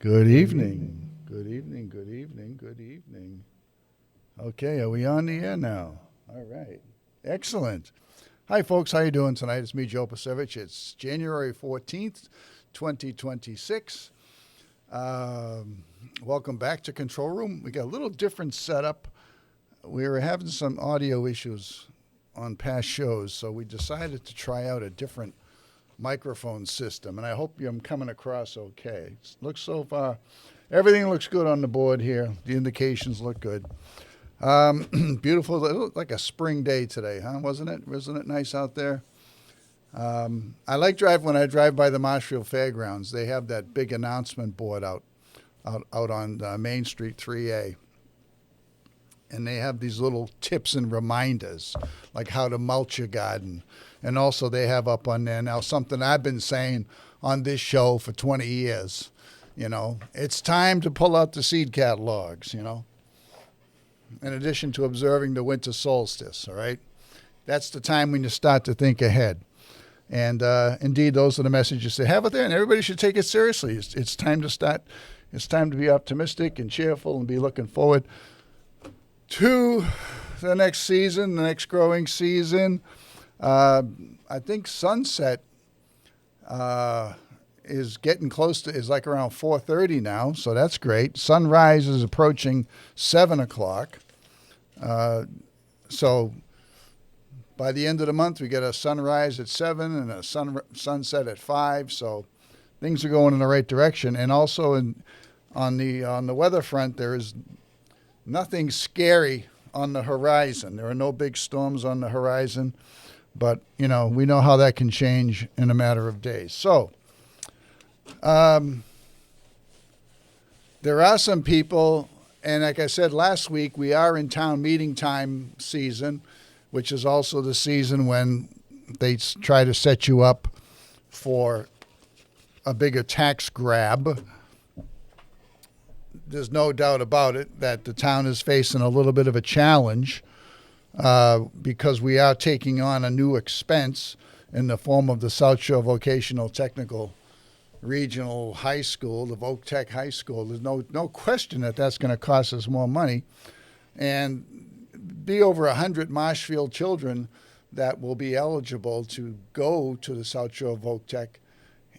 Good evening. Good evening. Good evening. Good evening. Okay, are we on the air now? All right. Excellent. Hi, folks. How you doing tonight? It's me, Joe Pasevich. It's January 14th, 2026. Welcome back to Control Room. We got a little different setup. We were having some audio issues on past shows, so we decided to try out a different microphone system, and I hope I'm coming across okay. Looks so far, everything looks good on the board here. The indications look good. Beautiful. It looked like a spring day today, huh? Wasn't it? Wasn't it nice out there? I like when I drive by the Marshfield Fairgrounds. They have that big announcement board out on Main Street 3A. And they have these little tips and reminders, like how to mulch your garden. And also they have up on there now something I've been saying on this show for 20 years. It's time to pull out the seed catalogs, in addition to observing the winter solstice, all right? That's the time when you start to think ahead. And indeed, those are the messages they have out there, and everybody should take it seriously. It's time to start. It's time to be optimistic and cheerful and be looking forward to the next season, the next growing season. I think sunset is getting close to, is like around 4:30 now, so that's great. Sunrise is approaching 7 o'clock. So by the end of the month, we get a sunrise at 7 and a sunset at 5, so things are going in the right direction. And also on the weather front, there is nothing scary on the horizon. There are no big storms on the horizon, but, we know how that can change in a matter of days. So there are some people, and like I said last week, we are in town meeting time season, which is also the season when they try to set you up for a bigger tax grab. There's no doubt about it that the town is facing a little bit of a challenge because we are taking on a new expense in the form of the South Shore Vocational Technical Regional High School, the Voc Tech High School. There's no question that that's going to cost us more money, and be over 100 Marshfield children that will be eligible to go to the South Shore Voc Tech.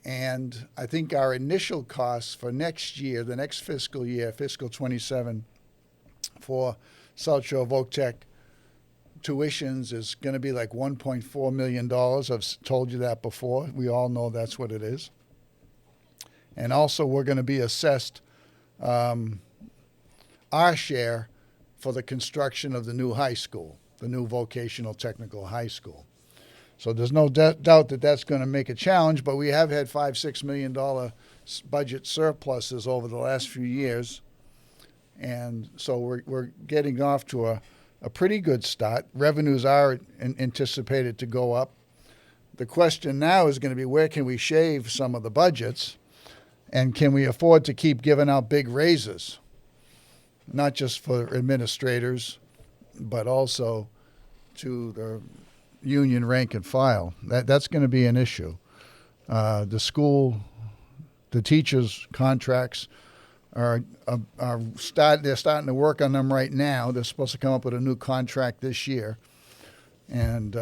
And I think our initial costs for next year, the next fiscal year, fiscal 27, for South Shore Voc Tech tuitions is going to be like $1.4 million. I've told you that before. We all know that's what it is. And also we're going to be assessed our share for the construction of the new high school, the new vocational technical high school. So there's no doubt that that's going to make a challenge, but we have had $5-6 million budget surpluses over the last few years. And so we're getting off to a pretty good start. Revenues are anticipated to go up. The question now is going to be, where can we shave some of the budgets, and can we afford to keep giving out big raises, not just for administrators, but also to the union rank and file. That's going to be an issue. The teachers' contracts they're starting to work on them right now. They're supposed to come up with a new contract this year. And,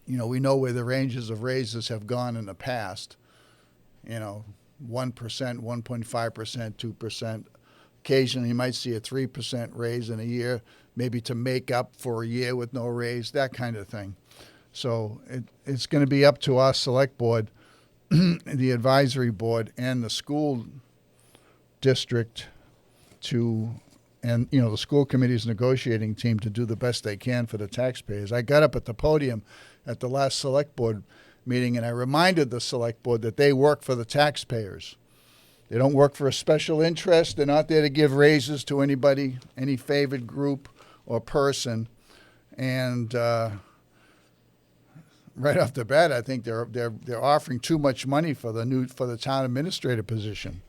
we know where the ranges of raises have gone in the past. 1%, 1.5%, 2%. Occasionally you might see a 3% raise in a year, maybe to make up for a year with no raise, that kind of thing. So it's going to be up to our select board, the advisory board, and the school district and the school committee's negotiating team to do the best they can for the taxpayers. I got up at the podium at the last select board meeting, and I reminded the select board that they work for the taxpayers. They don't work for a special interest. They're not there to give raises to anybody, any favored group or person. And right off the bat, I think they're offering too much money for the town administrator position.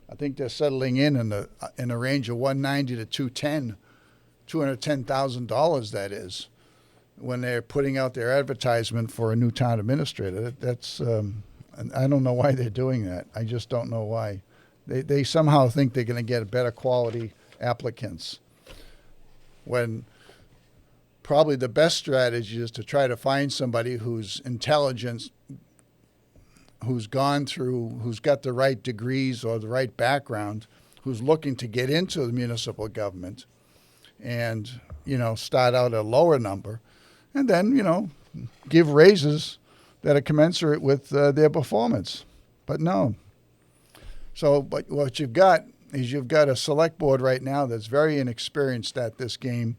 I think they're settling in a range of $190,000 to $210,000. That is, when they're putting out their advertisement for a new town administrator. That's I don't know why they're doing that. I just don't know why. They somehow think they're going to get better quality applicants, when probably the best strategy is to try to find somebody who's intelligent, who's got the right degrees or the right background, who's looking to get into the municipal government, and start out at a lower number, and then give raises that are commensurate with their performance. But no. So, but what you've got is you've got a select board right now that's very inexperienced at this game,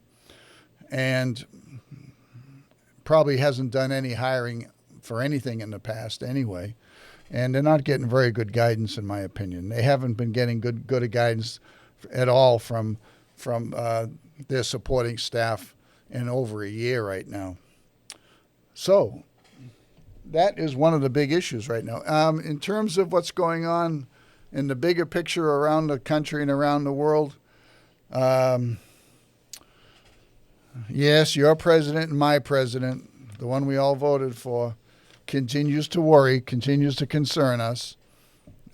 and probably hasn't done any hiring for anything in the past anyway. And they're not getting very good guidance, in my opinion. They haven't been getting good guidance at all from their supporting staff in over a year right now. So that is one of the big issues right now. In terms of what's going on in the bigger picture around the country and around the world, yes, your president and my president, the one we all voted for, continues to worry, continues to concern us.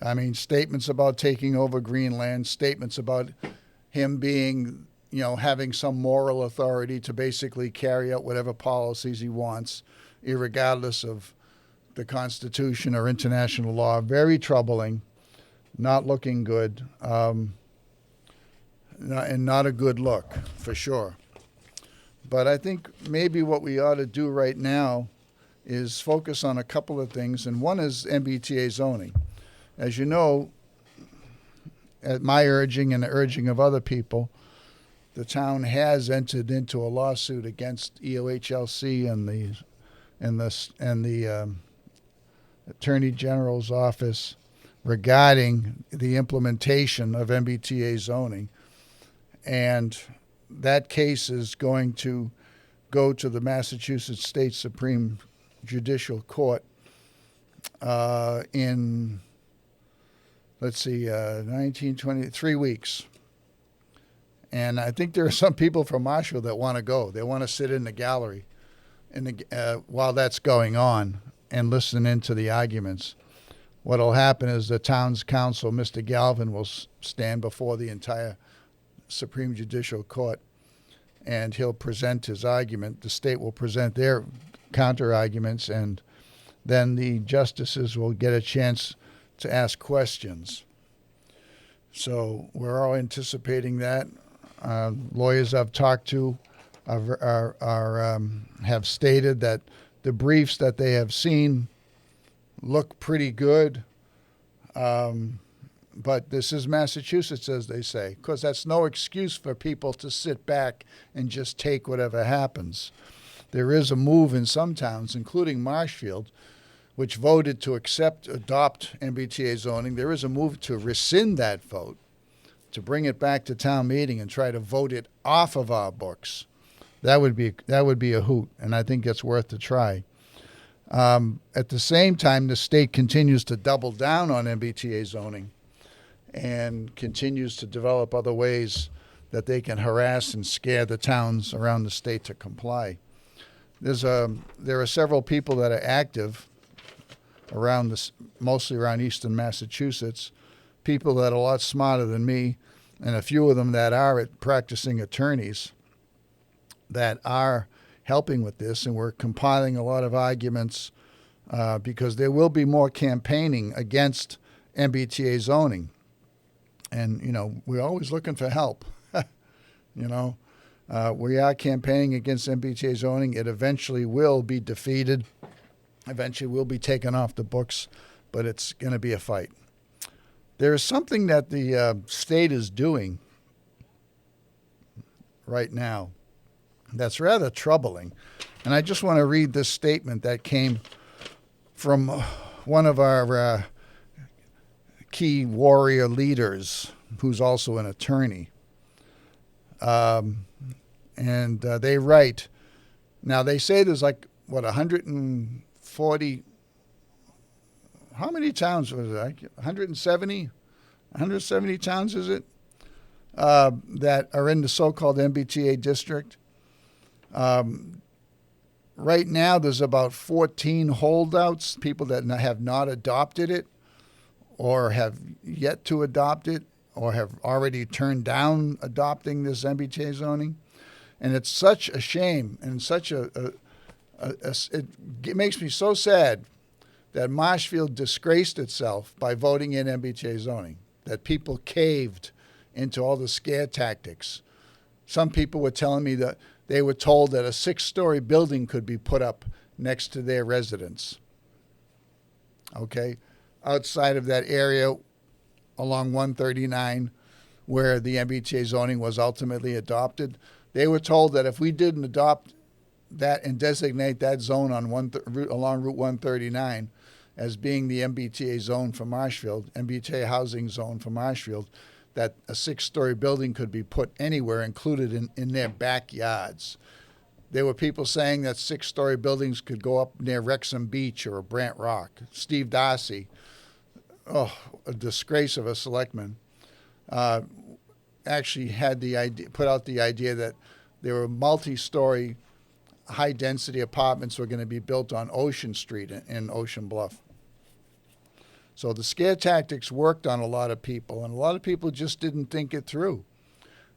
I mean, statements about taking over Greenland, statements about him being, having some moral authority to basically carry out whatever policies he wants, irregardless of the Constitution or international law. Very troubling, not looking good, and not a good look, for sure. But I think maybe what we ought to do right now is focus on a couple of things, and one is MBTA zoning. As you know, at my urging and the urging of other people, the town has entered into a lawsuit against EOHLC and the Attorney General's office regarding the implementation of MBTA zoning, and that case is going to go to the Massachusetts State Supreme Judicial Court in, 3 weeks. And I think there are some people from Marshall that want to go. They want to sit in the gallery while that's going on and listen into the arguments. What will happen is the town's counsel, Mr. Galvin, will stand before the entire Supreme Judicial Court, and he'll present his argument. The state will present their counter-arguments, and then the justices will get a chance to ask questions. So we're all anticipating that. Lawyers I've talked to have stated that the briefs that they have seen look pretty good. But this is Massachusetts, as they say, because that's no excuse for people to sit back and just take whatever happens. There is a move in some towns, including Marshfield, which voted to adopt MBTA zoning. There is a move to rescind that vote, to bring it back to town meeting and try to vote it off of our books. That would be a hoot, and I think it's worth a try. At the same time, the state continues to double down on MBTA zoning and continues to develop other ways that they can harass and scare the towns around the state to comply. There are several people that are active around this, mostly around eastern Massachusetts, people that are a lot smarter than me, and a few of them that are practicing attorneys that are helping with this, and we're compiling a lot of arguments because there will be more campaigning against MBTA zoning. And, we're always looking for help. We are campaigning against MBTA zoning. It eventually will be defeated. Eventually will be taken off the books, but it's going to be a fight. There is something that the state is doing right now that's rather troubling. And I just want to read this statement that came from one of our key warrior leaders, who's also an attorney. And they write, now they say there's 140, how many towns was it? 170 towns, is it? That are in the so-called MBTA district. Right now, there's about 14 holdouts, people that have not adopted it, or have yet to adopt it or have already turned down adopting this MBTA zoning. And it's such a shame and such it makes me so sad that Marshfield disgraced itself by voting in MBTA zoning, that people caved into all the scare tactics. Some people were telling me that they were told that a 6-story building could be put up next to their residence. Okay? Outside of that area along 139 where the MBTA zoning was ultimately adopted, they were told that if we didn't adopt that and designate that zone on along Route 139 as being the MBTA zone for Marshfield, MBTA housing zone for Marshfield, that a 6-story building could be put anywhere, included in their backyards. There were people saying that 6-story buildings could go up near Wrexham Beach or Brant Rock. Steve Darcy, a disgrace of a selectman, actually had the idea, put out the idea that there were multi-story, high-density apartments were going to be built on Ocean Street in Ocean Bluff. So the scare tactics worked on a lot of people, and a lot of people just didn't think it through.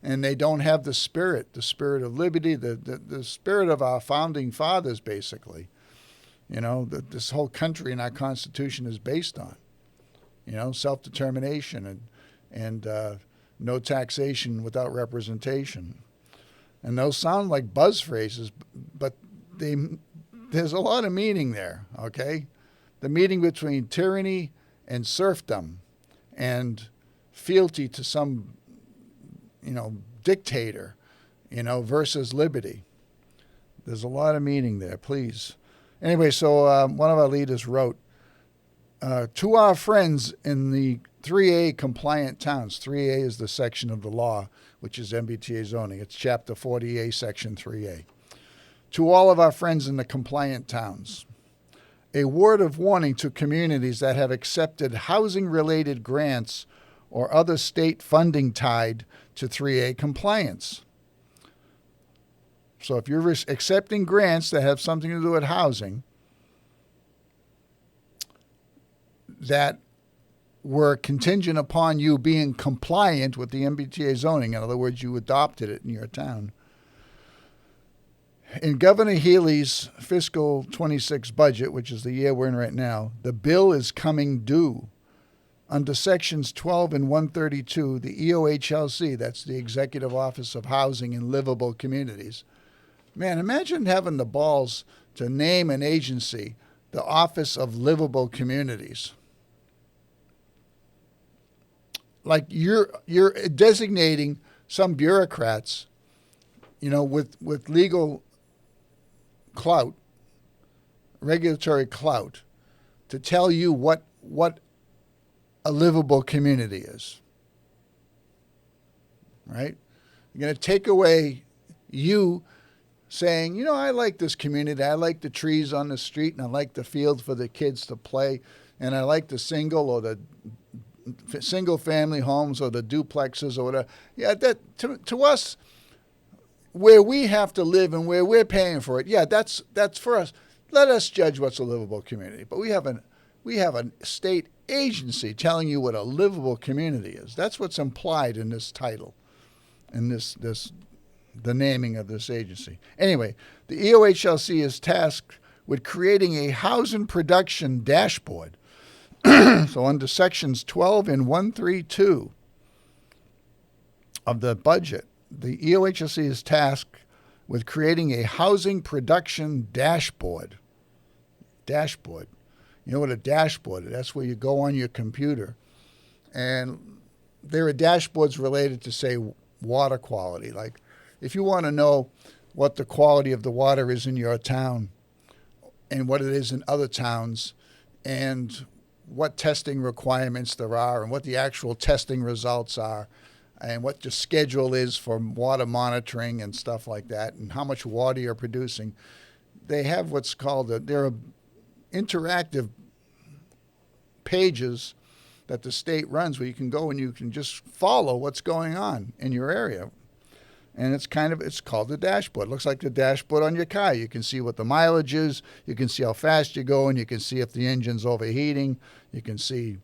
And they don't have the spirit of liberty, the spirit of our founding fathers, basically. You know, that this whole country and our Constitution is based on. You know, self-determination and no taxation without representation. And those sound like buzz phrases, but there's a lot of meaning there, okay? The meaning between tyranny and serfdom and fealty to some, dictator, versus liberty. There's a lot of meaning there, please. Anyway, so one of our leaders wrote, to our friends in the 3A compliant towns. 3A is the section of the law, which is MBTA zoning. It's Chapter 40A, Section 3A. To all of our friends in the compliant towns, a word of warning to communities that have accepted housing-related grants or other state funding tied to 3A compliance. So if you're accepting grants that have something to do with housing that were contingent upon you being compliant with the MBTA zoning, in other words, you adopted it in your town. In Governor Healy's fiscal 26 budget, which is the year we're in right now, the bill is coming due. Under sections 12 and 132, the EOHLC, that's the Executive Office of Housing and Livable Communities. Man, imagine having the balls to name an agency the Office of Livable Communities. Like you're designating some bureaucrats, with legal clout, regulatory clout, to tell you what a livable community is. Right? You're going to take away you saying, I like this community. I like the trees on the street, and I like the field for the kids to play, and I like the single or the single family homes or the duplexes or whatever. Yeah, that to us, where we have to live and where we're paying for it, yeah, that's for us. Let us judge what's a livable community. But we have a state agency telling you what a livable community is. That's what's implied in this title, in the naming of this agency. Anyway, the EOHLC is tasked with creating a housing production dashboard. So under sections 12 and 132 of the budget, the EOHLC is tasked with creating a housing production dashboard. Dashboard. You know what a dashboard is? That's where you go on your computer. And there are dashboards related to, say, water quality. Like if you want to know what the quality of the water is in your town and what it is in other towns and what testing requirements there are and what the actual testing results are and what the schedule is for water monitoring and stuff like that and how much water you're producing. They have what's called, there are interactive pages that the state runs where you can go and you can just follow what's going on in your area. And it's called the dashboard. It looks like the dashboard on your car. You can see what the mileage is. You can see how fast you're going. You can see if the engine's overheating. You can see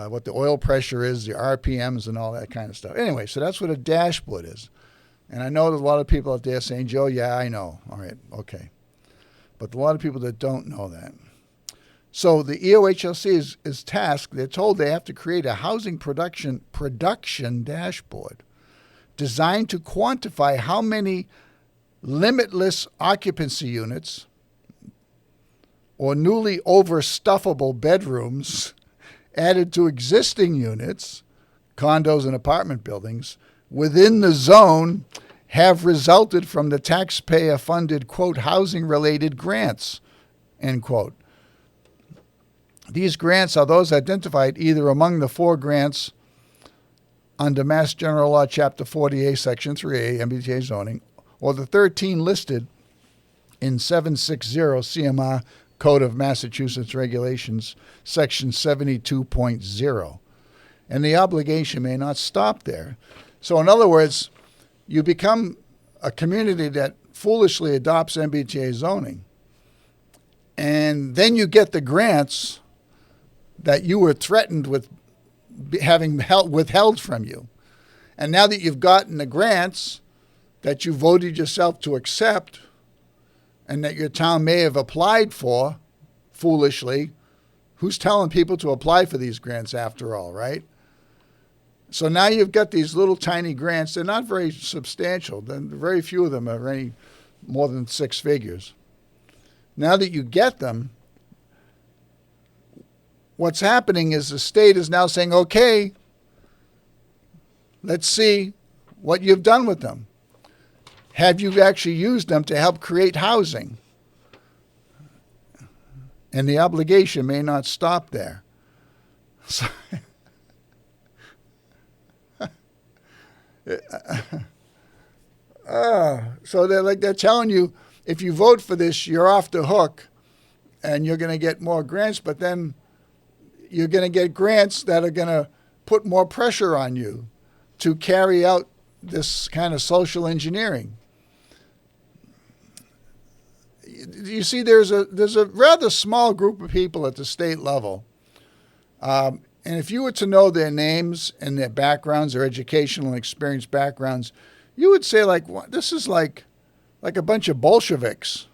what the oil pressure is, the RPMs, and all that kind of stuff. Anyway, so that's what a dashboard is. And I know there's a lot of people out there saying, Joe, yeah, I know. All right, okay. But a lot of people that don't know that. So the EOHLC is tasked, they're told they have to create a housing production dashboard designed to quantify how many limitless occupancy units or newly overstuffable bedrooms added to existing units, condos and apartment buildings, within the zone have resulted from the taxpayer-funded, quote, housing-related grants, end quote. These grants are those identified either among the 4 grants under Mass General Law, Chapter 40A, Section 3A, MBTA zoning, or the 13 listed in 760 CMR Code of Massachusetts Regulations, Section 72.0. And the obligation may not stop there. So in other words, you become a community that foolishly adopts MBTA zoning, and then you get the grants that you were threatened with having withheld from you. And now that you've gotten the grants that you voted yourself to accept and that your town may have applied for foolishly, who's telling people to apply for these grants after all, right? So now you've got these little tiny grants. They're not very substantial. Very few of them are any more than 6 figures. Now that you get them, what's happening is the state is now saying, okay, let's see what you've done with them. Have you actually used them to help create housing? And the obligation may not stop there. So, so they're telling you, if you vote for this, you're off the hook and you're going to get more grants, but then you're going to get grants that are going to put more pressure on you to carry out this kind of social engineering. You see, there's a rather small group of people at the state level, and if you were to know their names and their backgrounds, their educational and experience backgrounds, you would say, like, this is like a bunch of Bolsheviks,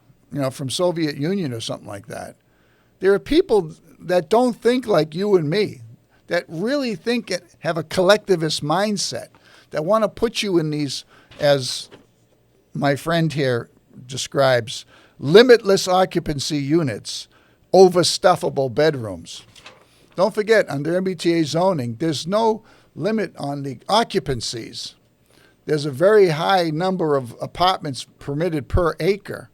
from Soviet Union or something like that. There are people that don't think like you and me, that really think have a collectivist mindset, that want to put you in these, as my friend here describes, limitless occupancy units, overstuffable bedrooms. Don't forget, under MBTA zoning, there's no limit on the occupancies. There's a very high number of apartments permitted per acre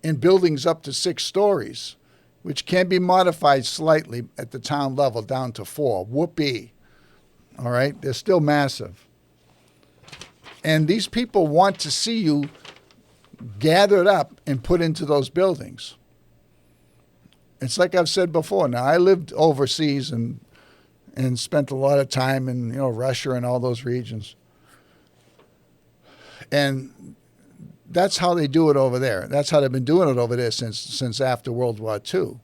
in buildings up to 6 stories, which can be modified slightly at the town level down to 4. Whoopee. All right? They're still massive. And these people want to see you gathered up and put into those buildings. It's like I've said before. Now, I lived overseas and spent a lot of time in Russia and all those regions. And that's how they do it over there. That's how they've been doing it over there since after World War II.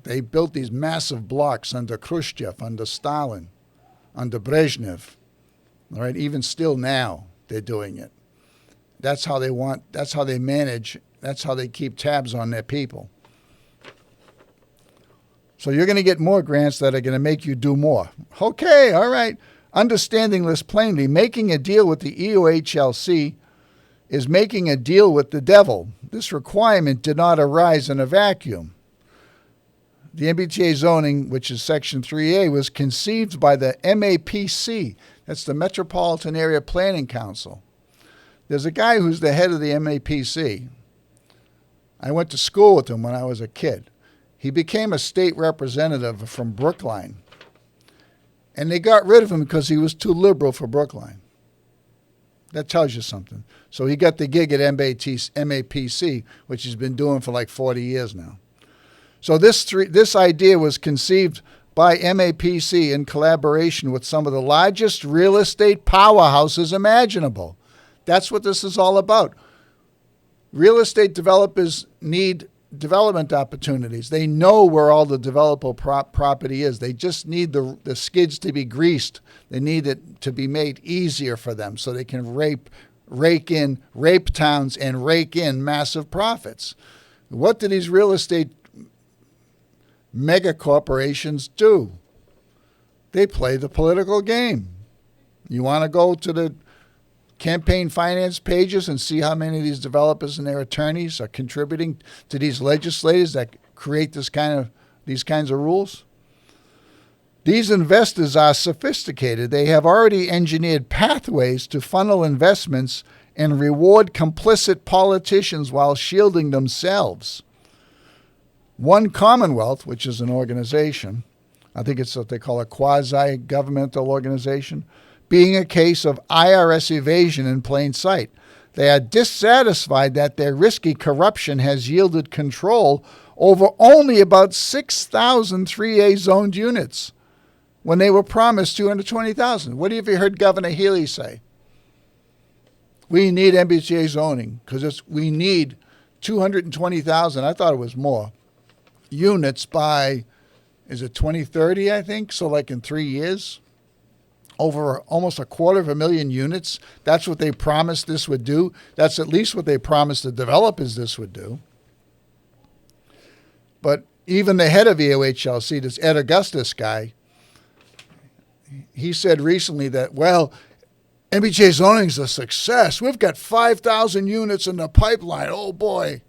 They built these massive blocks under Khrushchev, under Stalin, under Brezhnev. All right, even still now they're doing it. That's how they manage, that's how they keep tabs on their people. So you're going to get more grants that are going to make you do more. Okay, all right. Understanding this plainly, making a deal with the EOHLC is making a deal with the devil. This requirement did not arise in a vacuum. The MBTA zoning, which is Section 3A, was conceived by the MAPC. That's the Metropolitan Area Planning Council. There's a guy who's the head of the MAPC. I went to school with him when I was a kid. He became a state representative from Brookline. And they got rid of him because he was too liberal for Brookline. That tells you something. So he got the gig at MAPC, which he's been doing for like 40 years now. So this idea was conceived by MAPC in collaboration with some of the largest real estate powerhouses imaginable. That's what this is all about. Real estate developers need development opportunities. They know where all the developable property is. They just need the skids to be greased. They need it to be made easier for them so they can rape towns and rake in massive profits. What do these real estate mega corporations do? They play the political game. You want to go to the campaign finance pages and see how many of these developers and their attorneys are contributing to these legislators that create these kinds of rules? These investors are sophisticated. They have already engineered pathways to funnel investments and reward complicit politicians while shielding themselves. One Commonwealth, which is an organization, I think it's what they call a quasi-governmental organization, being a case of IRS evasion in plain sight. They are dissatisfied that their risky corruption has yielded control over only about 6,000 3A zoned units when they were promised 220,000. What have you heard Governor Healy say? We need MBTA zoning because we need 220,000. I thought it was more units by, is it 2030, I think? So like in 3 years, over almost 250,000 units. That's what they promised this would do. That's at least what they promised the developers this would do. But even the head of EOHLC, this Ed Augustus guy, he said recently that, well, MBTA zoning is a success. We've got 5,000 units in the pipeline. Oh, boy.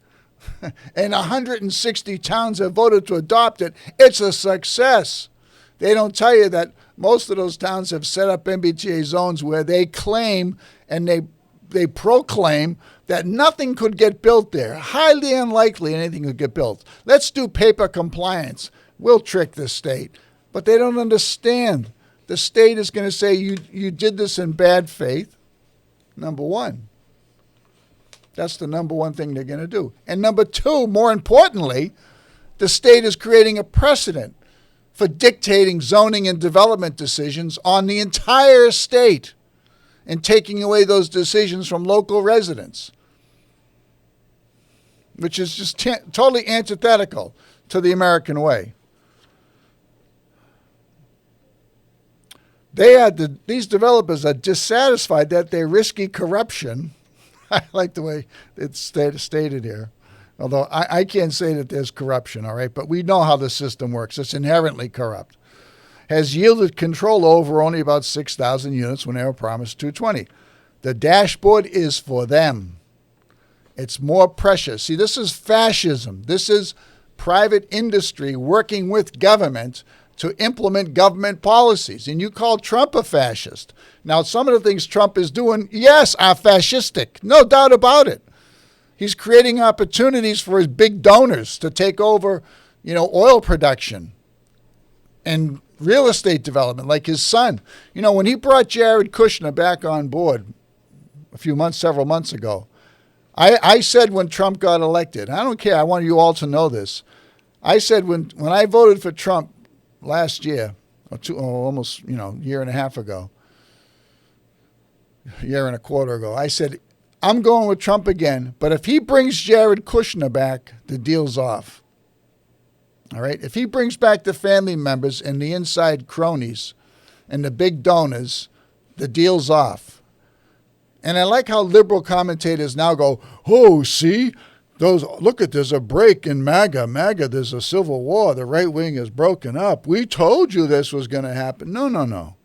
And 160 towns have voted to adopt it. It's a success. They don't tell you that most of those towns have set up MBTA zones where they claim and they proclaim that nothing could get built there. Highly unlikely anything could get built. Let's do paper compliance. We'll trick the state. But they don't understand. The state is going to say you did this in bad faith, number one. That's the number one thing they're going to do. And number two, more importantly, the state is creating a precedent for dictating zoning and development decisions on the entire state and taking away those decisions from local residents, which is just totally antithetical to the American way. These developers are dissatisfied that their risky corruption, I like the way it's stated here, although I can't say that there's corruption, all right, but we know how the system works. It's inherently corrupt. Has yielded control over only about 6,000 units when they were promised 220. The dashboard is for them. It's more precious. See, this is fascism. This is private industry working with government to implement government policies. And you call Trump a fascist. Now, some of the things Trump is doing, yes, are fascistic. No doubt about it. He's creating opportunities for his big donors to take over, oil production and real estate development, like his son. When he brought Jared Kushner back on board several months ago, I said when Trump got elected, I don't care, I want you all to know this. I said when I voted for Trump last year, almost, year and a half ago, year and a quarter ago, I said, I'm going with Trump again, but if he brings Jared Kushner back, the deal's off. All right? If he brings back the family members and the inside cronies and the big donors, the deal's off. And I like how liberal commentators now go, oh, see, look at, there's a break in MAGA. MAGA, there's a civil war. The right wing is broken up. We told you this was going to happen. No.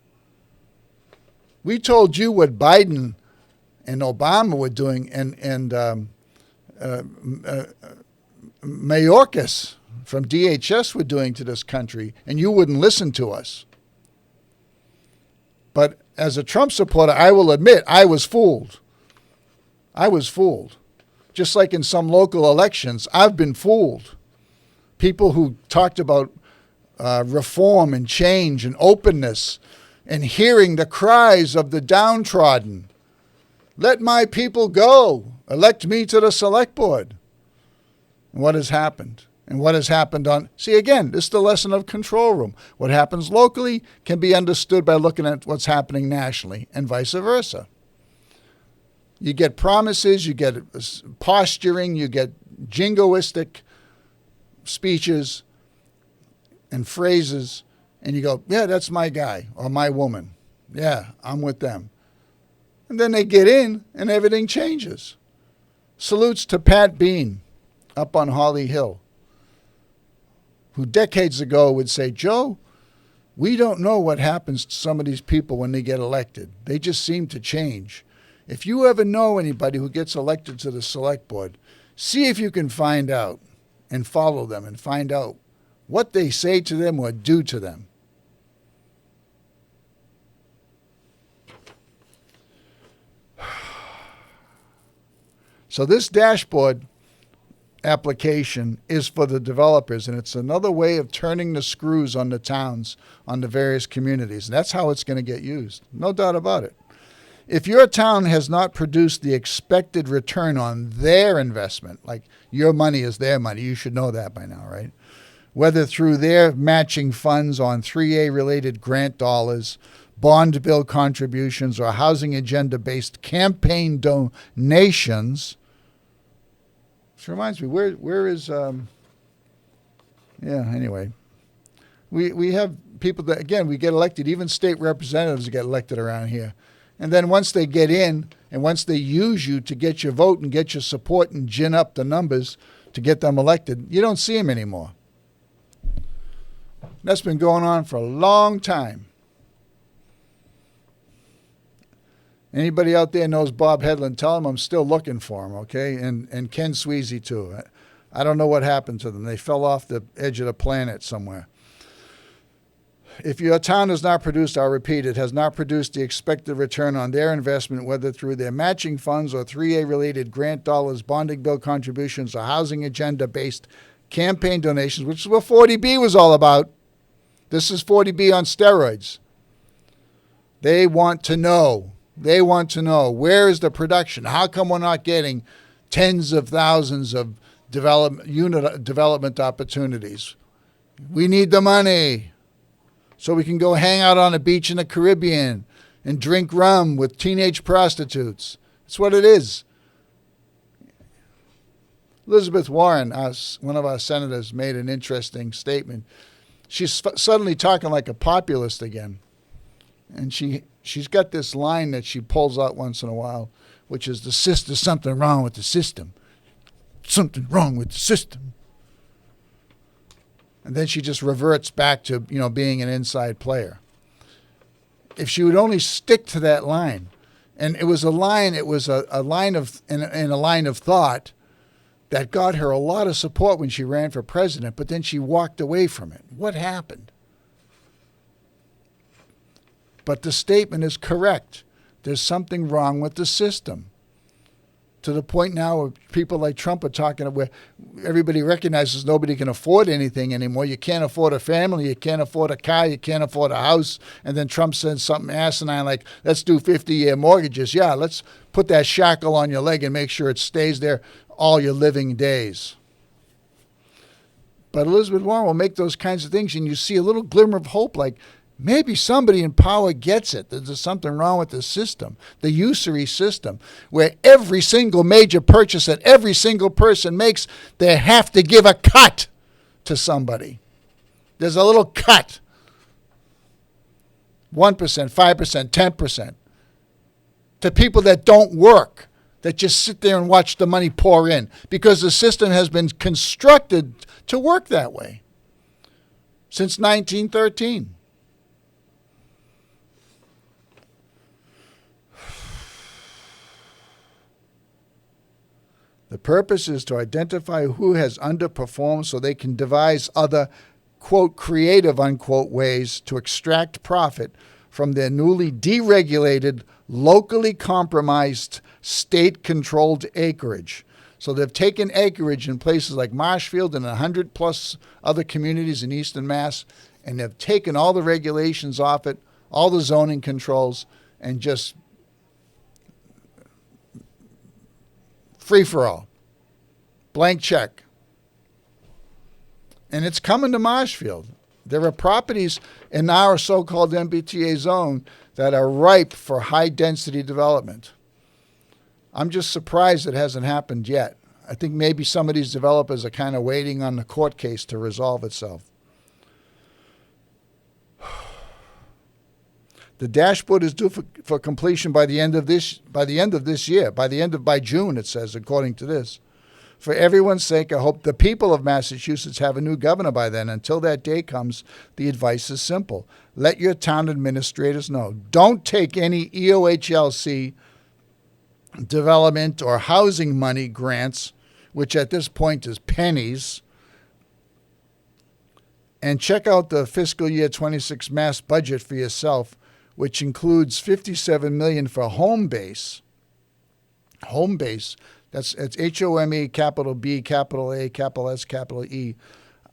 We told you what Biden and Obama were doing, and Mayorkas from DHS were doing to this country, and you wouldn't listen to us. But as a Trump supporter, I will admit I was fooled. I was fooled. Just like in some local elections, I've been fooled. People who talked about reform and change and openness and hearing the cries of the downtrodden. Let my people go. Elect me to the select board. And what has happened? And what has happened see, again, this is the lesson of control room. What happens locally can be understood by looking at what's happening nationally and vice versa. You get promises, you get posturing, you get jingoistic speeches and phrases, and you go, yeah, that's my guy or my woman. Yeah, I'm with them. And then they get in and everything changes. Salutes to Pat Bean up on Holly Hill, who decades ago would say, Joe, we don't know what happens to some of these people when they get elected. They just seem to change. If you ever know anybody who gets elected to the select board, see if you can find out and follow them and find out what they say to them or do to them. So this dashboard application is for the developers, and it's another way of turning the screws on the towns, on the various communities. And that's how it's going to get used. No doubt about it. If your town has not produced the expected return on their investment, like your money is their money, you should know that by now, right? Whether through their matching funds on 3A related grant dollars, bond bill contributions, or housing agenda-based campaign donations. Which reminds me, where is, anyway. We have people that, again, we get elected, even state representatives get elected around here. And then once they get in, and once they use you to get your vote and get your support and gin up the numbers to get them elected, you don't see them anymore. That's been going on for a long time. Anybody out there knows Bob Hedlund, tell him I'm still looking for him, okay? And Ken Sweezy, too. I don't know what happened to them. They fell off the edge of the planet somewhere. If your town has not produced, I'll repeat, it has not produced the expected return on their investment, whether through their matching funds or 3A-related grant dollars, bonding bill contributions, or housing agenda-based campaign donations, which is what 40B was all about. This is 40B on steroids. They want to know. They want to know, where is the production? How come we're not getting tens of thousands of unit development opportunities? We need the money so we can go hang out on a beach in the Caribbean and drink rum with teenage prostitutes. That's what it is. Elizabeth Warren, one of our senators, made an interesting statement. She's suddenly talking like a populist again. And she's got this line that she pulls out once in a while, which is, there's something wrong with the system. Something wrong with the system. And then she just reverts back to, being an inside player. If she would only stick to that line, and it was a line of thought that got her a lot of support when she ran for president, but then she walked away from it. What happened? But the statement is correct. There's something wrong with the system. To the point now where people like Trump are talking where everybody recognizes nobody can afford anything anymore. You can't afford a family. You can't afford a car. You can't afford a house. And then Trump says something asinine like, let's do 50-year mortgages. Yeah, let's put that shackle on your leg and make sure it stays there all your living days. But Elizabeth Warren will make those kinds of things, and you see a little glimmer of hope, like, maybe somebody in power gets it. There's something wrong with the system, the usury system, where every single major purchase that every single person makes, they have to give a cut to somebody. There's a little cut. 1%, 5%, 10%. To people that don't work, that just sit there and watch the money pour in, because the system has been constructed to work that way since 1913. The purpose is to identify who has underperformed so they can devise other, quote, creative, unquote, ways to extract profit from their newly deregulated, locally compromised, state-controlled acreage. So they've taken acreage in places like Marshfield and 100-plus other communities in Eastern Mass, and they've taken all the regulations off it, all the zoning controls, and just free-for-all. Blank check. And it's coming to Marshfield. There are properties in our so-called MBTA zone that are ripe for high-density development. I'm just surprised it hasn't happened yet. I think maybe some of these developers are kind of waiting on the court case to resolve itself. The dashboard is due for completion by the end of this year. By June, it says, according to this. For everyone's sake, I hope the people of Massachusetts have a new governor by then. Until that day comes, the advice is simple. Let your town administrators know. Don't take any EOHLC development or housing money grants, which at this point is pennies, and check out the fiscal year 26 Mass budget for yourself, which includes $57 million for home base. Home base. It's HOME, capital B, capital A, capital S, capital E.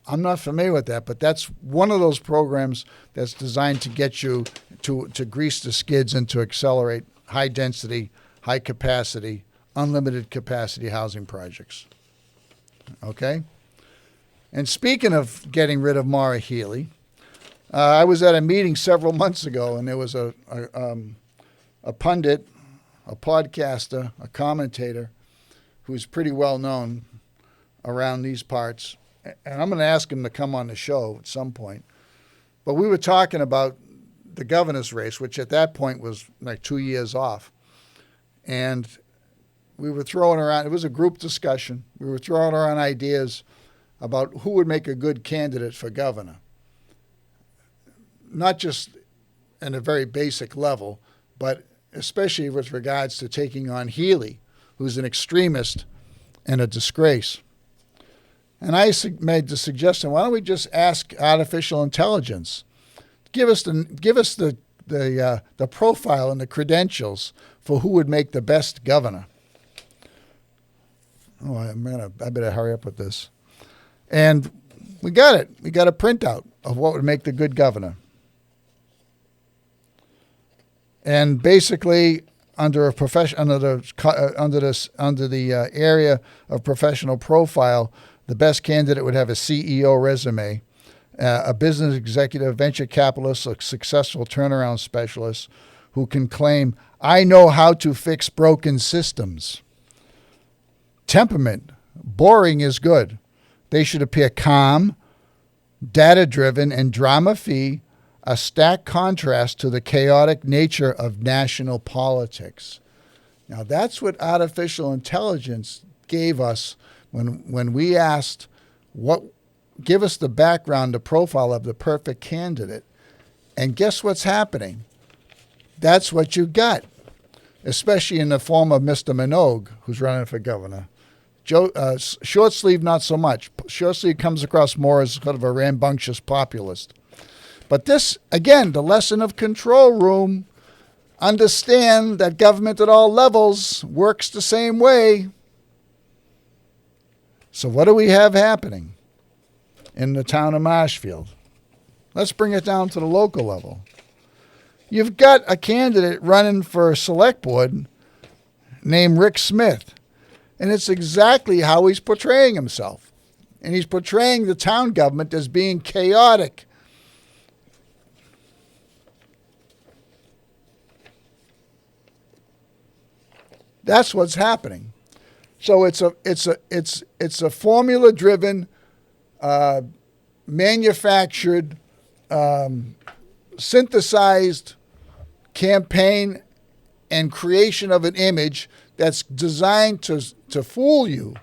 I'm not familiar with that, but that's one of those programs that's designed to get you to grease the skids and to accelerate high density, high capacity, unlimited capacity housing projects. Okay? And speaking of getting rid of Maura Healey, I was at a meeting several months ago, and there was a pundit, a podcaster, a commentator who's pretty well known around these parts. And I'm going to ask him to come on the show at some point. But we were talking about the governor's race, which at that point was like 2 years off. And we were throwing around, it was a group discussion. We were throwing around ideas about who would make a good candidate for governor. Not just in a very basic level, but especially with regards to taking on Healey, who's an extremist and a disgrace. And I made the suggestion, why don't we just ask artificial intelligence? Give us the profile and the credentials for who would make the best governor. Oh, I better hurry up with this. And we got it. We got a printout of what would make the good governor. And basically, under the area of professional profile, the best candidate would have a CEO resume, a business executive, venture capitalist, a successful turnaround specialist who can claim, I know how to fix broken systems. Temperament, boring is good. They should appear calm, data-driven, and drama-free, a stark contrast to the chaotic nature of national politics. Now, that's what artificial intelligence gave us when we asked, give us the background, the profile of the perfect candidate. And guess what's happening? That's what you got, especially in the form of Mr. Minogue, who's running for governor. Short sleeve, not so much. Short sleeve comes across more as sort of a rambunctious populist. But this, again, the lesson of control room, understand that government at all levels works the same way. So what do we have happening in the town of Marshfield? Let's bring it down to the local level. You've got a candidate running for select board named Rick Smith, and it's exactly how he's portraying himself. And he's portraying the town government as being chaotic. That's what's happening. So it's a formula-driven, manufactured, synthesized campaign and creation of an image that's designed to fool you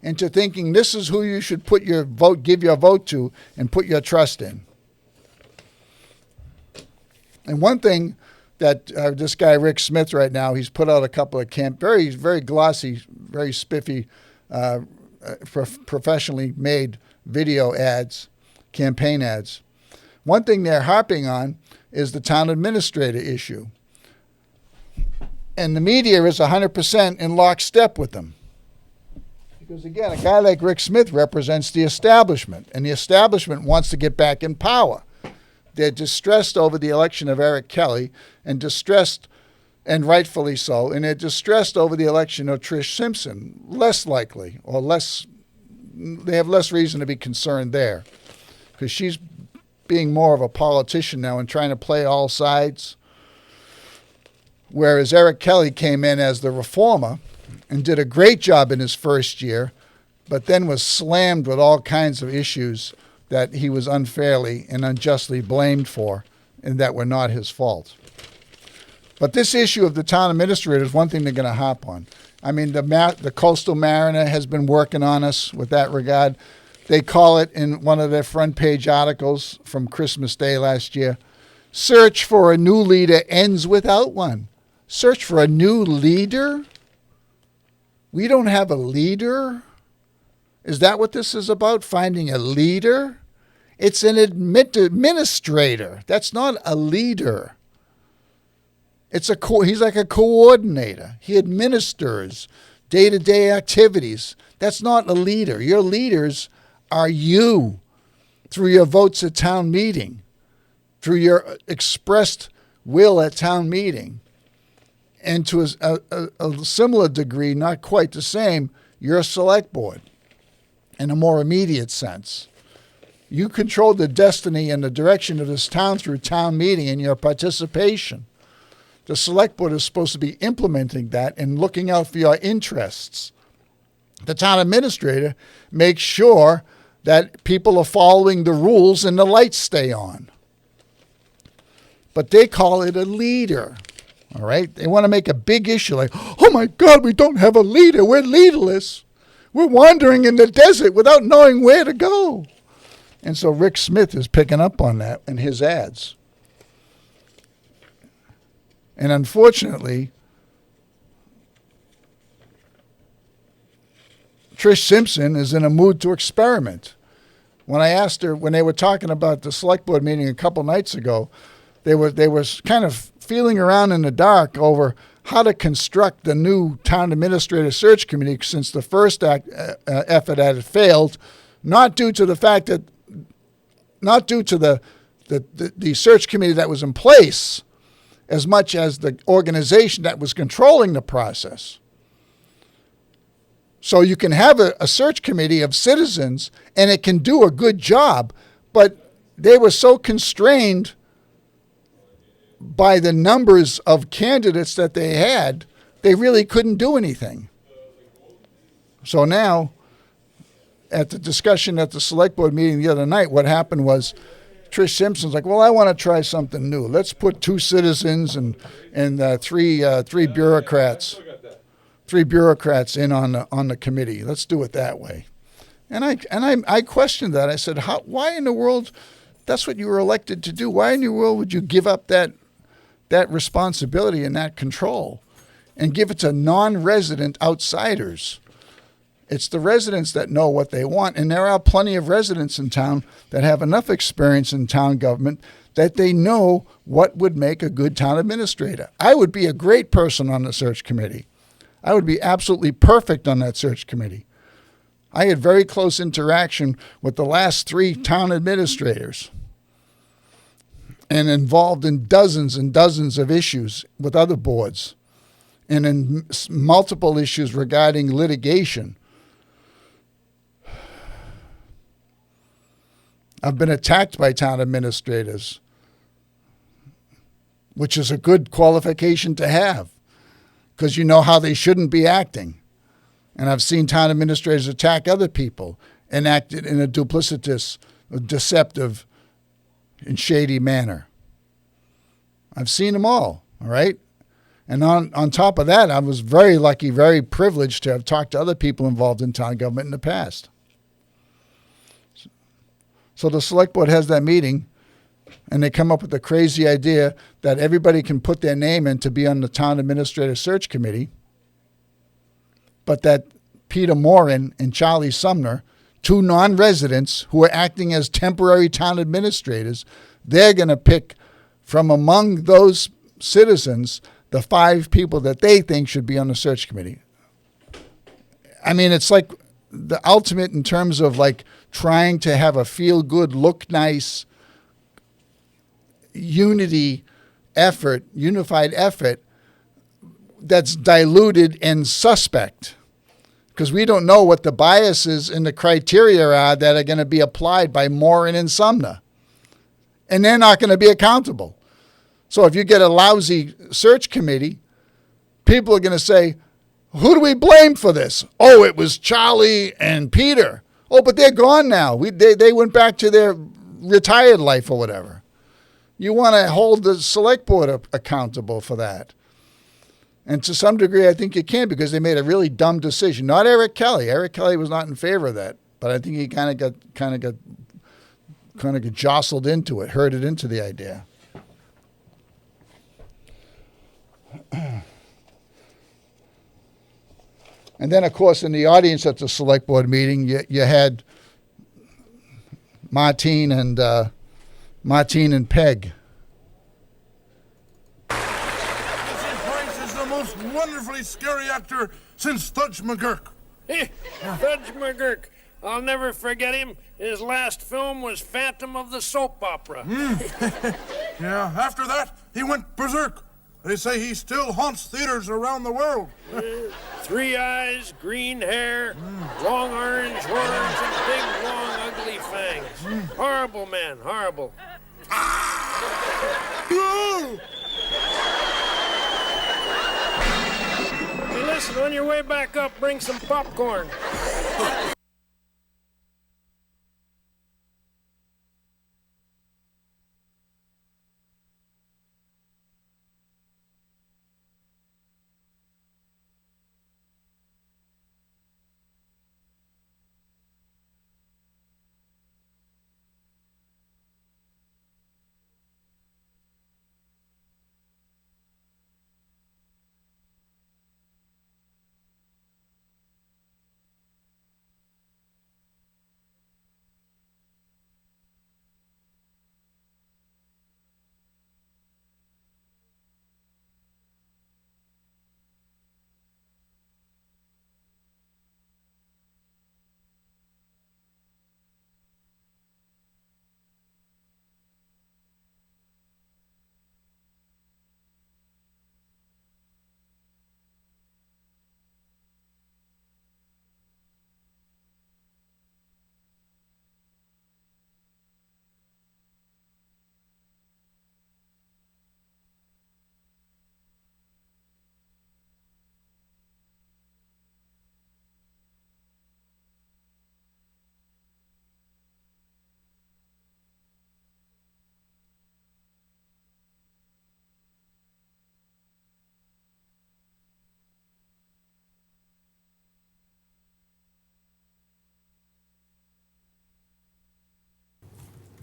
into thinking this is who you should put your vote, give your vote to, and put your trust in. And one thing that this guy Rick Smith right now, he's put out a couple of very, very glossy, very spiffy, professionally made video ads, campaign ads. One thing they're harping on is the town administrator issue. And the media is 100% in lockstep with them. Because again, a guy like Rick Smith represents the establishment, and the establishment wants to get back in power. They're distressed over the election of Eric Kelly, and distressed, and rightfully so, and they're distressed over the election of Trish Simpson. Less likely, or less, they have less reason to be concerned there, because she's being more of a politician now and trying to play all sides. Whereas Eric Kelly came in as the reformer, and did a great job in his first year, but then was slammed with all kinds of issues that he was unfairly and unjustly blamed for and that were not his fault. But this issue of the town administrator is one thing they're going to hop on. I mean, the Coastal Mariner has been working on us with that regard. They call it in one of their front page articles from Christmas Day last year, search for a new leader ends without one. Search for a new leader? We don't have a leader? Is that what this is about, finding a leader? It's an administrator. That's not a leader. He's like a coordinator. He administers day-to-day activities. That's not a leader. Your leaders are you through your votes at town meeting, through your expressed will at town meeting. And to a similar degree, not quite the same, you're a select board in a more immediate sense. You control the destiny and the direction of this town through town meeting and your participation. The select board is supposed to be implementing that and looking out for your interests. The town administrator makes sure that people are following the rules and the lights stay on. But they call it a leader, all right? They want to make a big issue like, oh my God, we don't have a leader. We're leaderless. We're wandering in the desert without knowing where to go. And so Rick Smith is picking up on that in his ads. And unfortunately, Trish Simpson is in a mood to experiment. When I asked her, when they were talking about the select board meeting a couple nights ago, they were kind of feeling around in the dark over how to construct the new town administrator search committee since the first effort had failed, not due to the fact that, not due to the search committee that was in place, as much as the organization that was controlling the process. So you can have a search committee of citizens and it can do a good job, but they were so constrained by the numbers of candidates that they had, they really couldn't do anything. So now, at the discussion at the select board meeting the other night, what happened was Trish Simpson's like, well, I want to try something new. Let's put 2 citizens and three bureaucrats in on the committee. Let's do it that way. And I questioned that. I said, why in the world? That's what you were elected to do. Why in the world would you give up that responsibility and that control and give it to non-resident outsiders? It's the residents that know what they want, and there are plenty of residents in town that have enough experience in town government that they know what would make a good town administrator. I would be a great person on the search committee. I would be absolutely perfect on that search committee. I had very close interaction with the last 3 town administrators and involved in dozens and dozens of issues with other boards and in multiple issues regarding litigation. I've been attacked by town administrators, which is a good qualification to have because you know how they shouldn't be acting. And I've seen town administrators attack other people and act in a duplicitous, deceptive, and shady manner. I've seen them all right? And on top of that, I was very lucky, very privileged to have talked to other people involved in town government in the past. So the select board has that meeting, and they come up with the crazy idea that everybody can put their name in to be on the town administrator search committee, but that Peter Morin and Charlie Sumner, 2 non-residents who are acting as temporary town administrators, they're going to pick from among those citizens the 5 people that they think should be on the search committee. I mean, it's like the ultimate in terms of like trying to have a feel-good, look nice, unified effort that's diluted and suspect. Because we don't know what the biases and the criteria are that are going to be applied by Morin and Sumner. And they're not going to be accountable. So if you get a lousy search committee, people are going to say, Who do we blame for this? Oh, it was Charlie and Peter. Oh, but they're gone now. They went back to their retired life or whatever. You want to hold the select board accountable for that. And to some degree, I think you can, because they made a really dumb decision. Not Eric Kelly. Eric Kelly was not in favor of that, but I think he kind of got jostled into it, herded into the idea. And then, of course, in the audience at the select board meeting, you had Martine and Peg. Price is the most wonderfully scary actor since Thudge McGurk. Thudge McGurk. I'll never forget him. His last film was Phantom of the Soap Opera. Yeah, after that, he went berserk. They say he still haunts theaters around the world. 3 eyes, green hair, long orange horns, and big, long, ugly fangs. Horrible man, horrible. Hey, listen, on your way back up, bring some popcorn.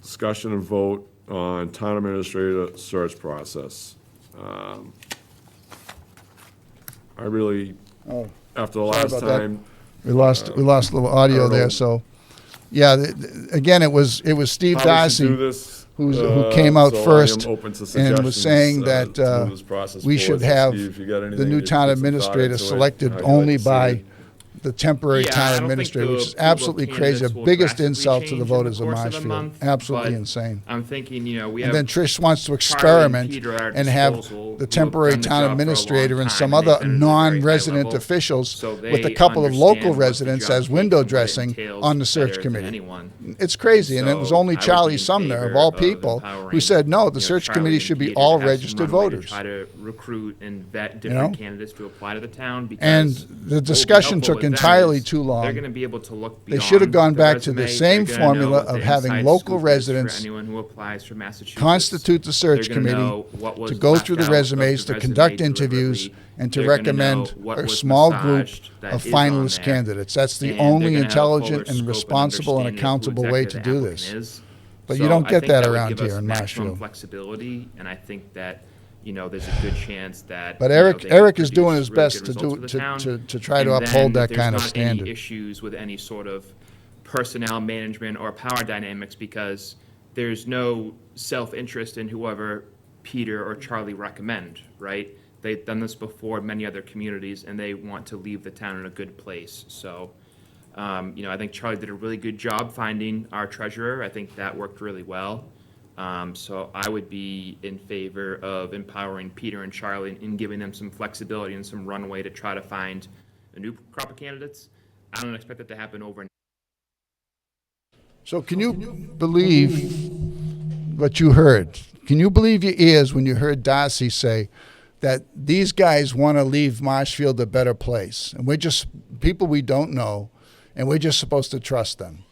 Discussion and vote on town administrator search process. I really, after the last about that. time, We lost a little audio there. So, yeah, again, it was Steve how we should do Darcy this, who came out so I first am open to and was suggestions, saying to that move this process we forward. should So, have Steve, if you got the anything, new just town put some thought administrator into it, selected how you'd only like to see by it. the temporary Yeah, I town don't think administrator, the which is pool of absolutely crazy. The candidates will biggest drastically insult to the change in voters the of course of the Marshfield. month, Absolutely but insane. I'm thinking, we And have then Trish wants to Charlie and experiment Peter at our and have disposal, the who temporary have done the town job for a administrator long and time, some and they've other been at a very high non-resident level, officials so with a they couple of understand local what the residents job as takes window and what it dressing entails on the search better than committee. anyone. It's crazy, and it was So only I would Charlie be in Sumner, of favor all of people, who empowering, said, no, the search Charlie committee and should be Peter all to have some registered runway to voters. try to recruit and vet You different know? candidates to apply to the town, because And the what would be discussion helpful took with them entirely is too long. They're going to be able to look They beyond should have gone the back to the resume. same They're gonna know formula what the of having inside local scoop is residents for anyone who applies for Massachusetts. constitute the search They're gonna committee know what was to go left through the out of resumes, the to conduct resume interviews, delivery. and to They're gonna recommend know what a was small group massaged that of is on finalist there. candidates. That's the And they're only gonna have a intelligent fuller and scope responsible and understanding of who accountable way to exactly do the this. applicant is. But So you don't I get think that would around give here us in maximum Marshfield. flexibility, and I think that there's a good chance that. But they Eric can is doing his produce really best good to results do for the to, town. to try to And uphold then that kind of there's not standard. any issues with any sort of personnel management or power dynamics, because there's no self-interest in whoever Peter or Charlie recommend, right? They've done this before in many other communities, and they want to leave the town in a good place. So, I think Charlie did a really good job finding our treasurer. I think that worked really well. So I would be in favor of empowering Peter and Charlie and giving them some flexibility and some runway to try to find a new crop of candidates. I don't expect that to happen overnight. So can you believe what you heard? Can you believe your ears when you heard Darcy say that these guys want to leave Marshfield a better place. And we're just people we don't know, and we're just supposed to trust them.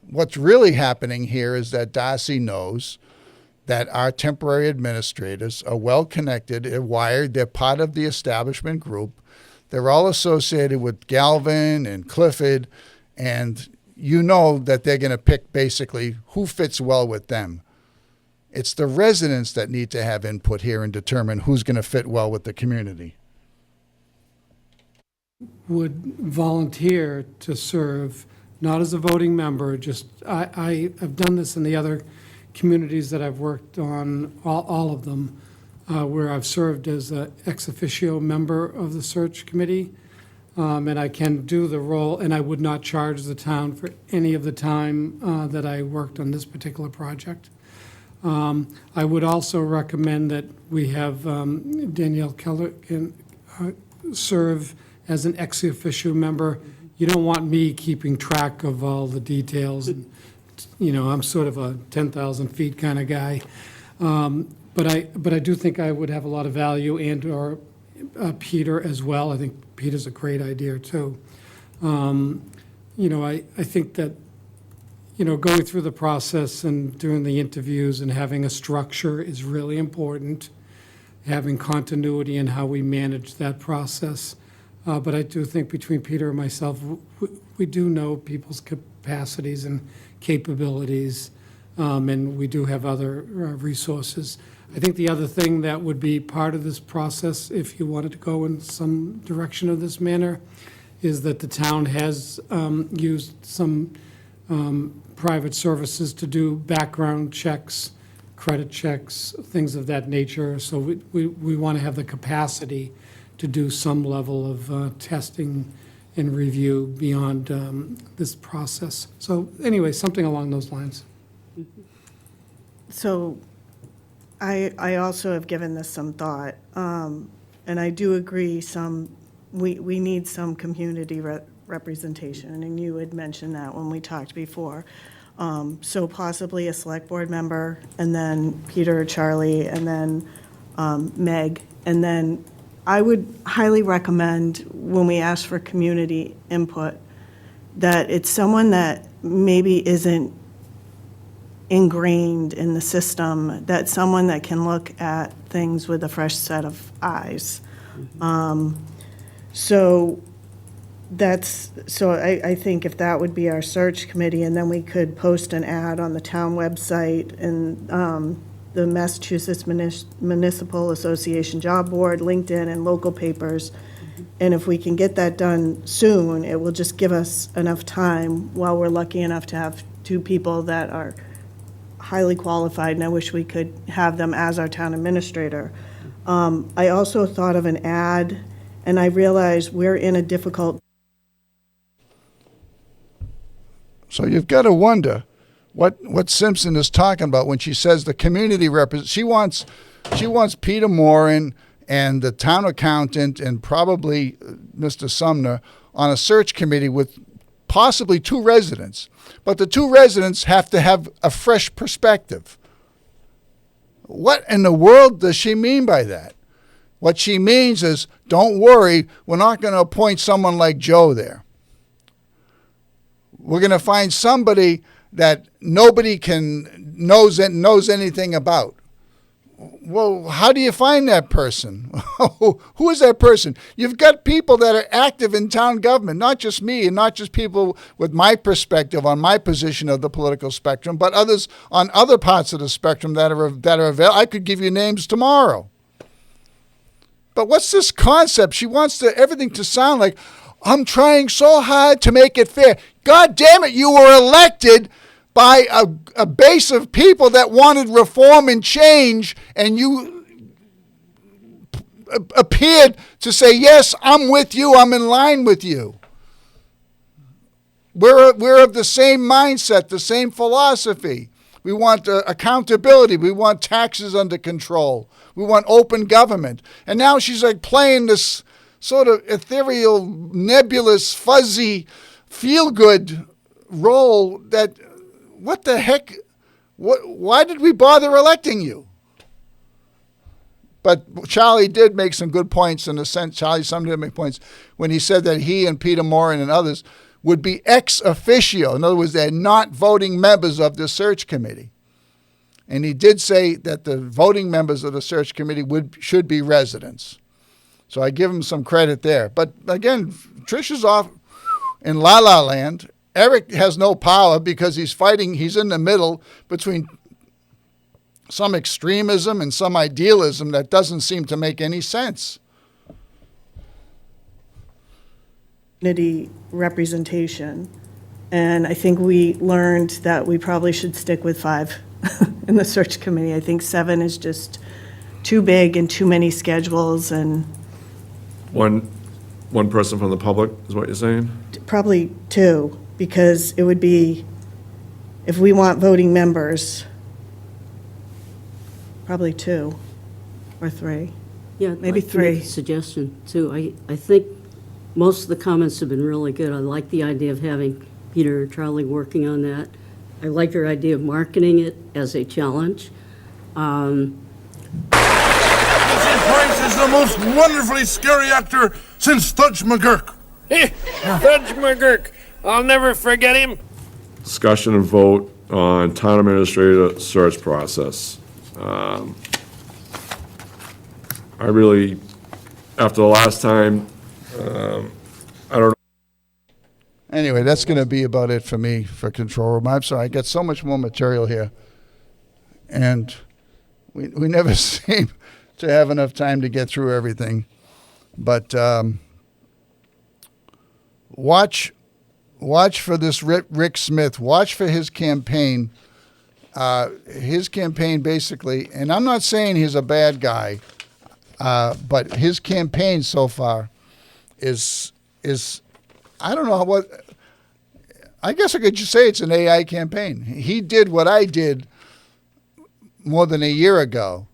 What's really happening here is that Darcy knows that our temporary administrators are well connected, they're wired, they're part of the establishment group. They're all associated with Galvin and Clifford, and you know that they're going to pick basically who fits well with them. It's the residents that need to have input here and determine who's going to fit well with the community. Would volunteer to serve, not as a voting member, just, I have done this in the other communities that I've worked on, all of them, where I've served as an ex officio member of the search committee. And I can do the role, and I would not charge the town for any of the time that I worked on this particular project. I would also recommend that we have Danielle Keller can serve as an ex officio member. You don't want me keeping track of all the details. And, you know, I'm sort of a 10,000 feet kind of guy. But I do think I would have a lot of value, and or Peter as well. I think Peter's a great idea too. You know, I think that, you know, going through the process and doing the interviews and having a structure is really important, having continuity in how we manage that process. But I do think between Peter and myself, we do know people's capacities and capabilities, and we do have other resources. I think the other thing that would be part of this process, if you wanted to go in some direction of this manner, is that the town has used some private services to do background checks, credit checks, things of that nature. So we want to have the capacity to do some level of testing and review beyond this process. So anyway, something along those lines. So I also have given this some thought, and I do agree we need some community representation, and you had mentioned that when we talked before. So possibly a select board member, and then Peter or Charlie, and then Meg, and then I would highly recommend, when we ask for community input, that it's someone that maybe isn't ingrained in the system, that someone that can look at things with a fresh set of eyes. So I think if that would be our search committee, and then we could post an ad on the town website and the Massachusetts Municipal Association Job Board, LinkedIn, and local papers. And if we can get that done soon, it will just give us enough time, while we're lucky enough to have two people that are highly qualified, and I wish we could have them as our town administrator. I also thought of an ad, and I realized we're in a difficult. So you've got to wonder what Simpson is talking about when she says the community she wants Peter Moran and the town accountant and probably Mr. Sumner on a search committee with possibly two residents. But the two residents have to have a fresh perspective. What in the world does she mean by that? What she means is, don't worry, we're not going to appoint someone like Joe there. We're going to find somebody that nobody knows anything about. Well, how do you find that person? Who is that person? You've got people that are active in town government, not just me and not just people with my perspective on my position of the political spectrum, but others on other parts of the spectrum that are available. I could give you names tomorrow. But what's this concept? She wants everything to sound like, I'm trying so hard to make it fair. God damn it, you were elected by a base of people that wanted reform and change, and you appeared to say, yes, I'm with you, I'm in line with you. We're of the same mindset, the same philosophy. We want accountability. We want taxes under control. We want open government. And now she's like playing this sort of ethereal, nebulous, fuzzy, feel-good role that, what the heck, why did we bother electing you? But Charlie did make some good points in the sense, some did make points when he said that he and Peter Moran and others would be ex officio. In other words, they're not voting members of the search committee. And he did say that the voting members of the search committee should be residents. So I give him some credit there. But again, Trish is off in La La Land. Eric has no power because he's in the middle between some extremism and some idealism that doesn't seem to make any sense. Community representation. And I think we learned that we probably should stick with 5 in the search committee. I think 7 is just too big and too many schedules, and One person from the public is what you're saying? probably 2, because it would be, if we want voting members, probably 2 or 3. Yeah, I'd Maybe like to make a 3. suggestion, too. I think most of the comments have been really good. I like the idea of having Peter and Charlie working on that. I like your idea of marketing it as a challenge. Jesse Price is the most wonderfully scary actor since Thudge McGurk. Fudge McGurk. I'll never forget him. Discussion and vote on town administrator search process. I really, after the last time, I don't know. Anyway, that's going to be about it for me for control room. I'm sorry, I got so much more material here. And we never seem to have enough time to get through everything. But watch for this Rick Smith. Watch for his campaign. His campaign basically, and I'm not saying he's a bad guy, but his campaign so far is I don't know what. I guess I could just say it's an AI campaign. He did what I did more than a year ago,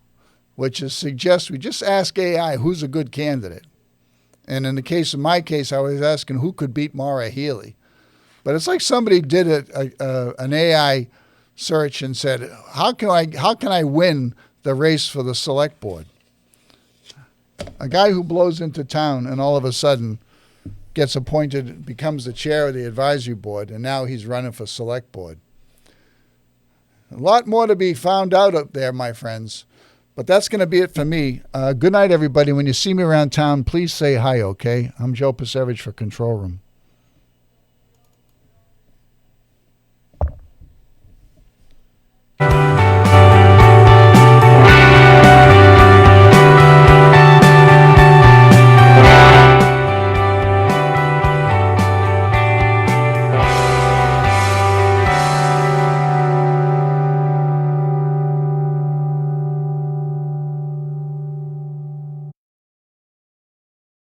which is suggest we just ask AI who's a good candidate. And in the case of my case, I was asking who could beat Maura Healey. But it's like somebody did an AI search and said, how can I win the race for the select board? A guy who blows into town and all of a sudden gets appointed, becomes the chair of the advisory board, and now he's running for select board. A lot more to be found out up there, my friends. But that's going to be it for me. Good night, everybody. When you see me around town, please say hi, okay? I'm Joe Pasevich for Control Room.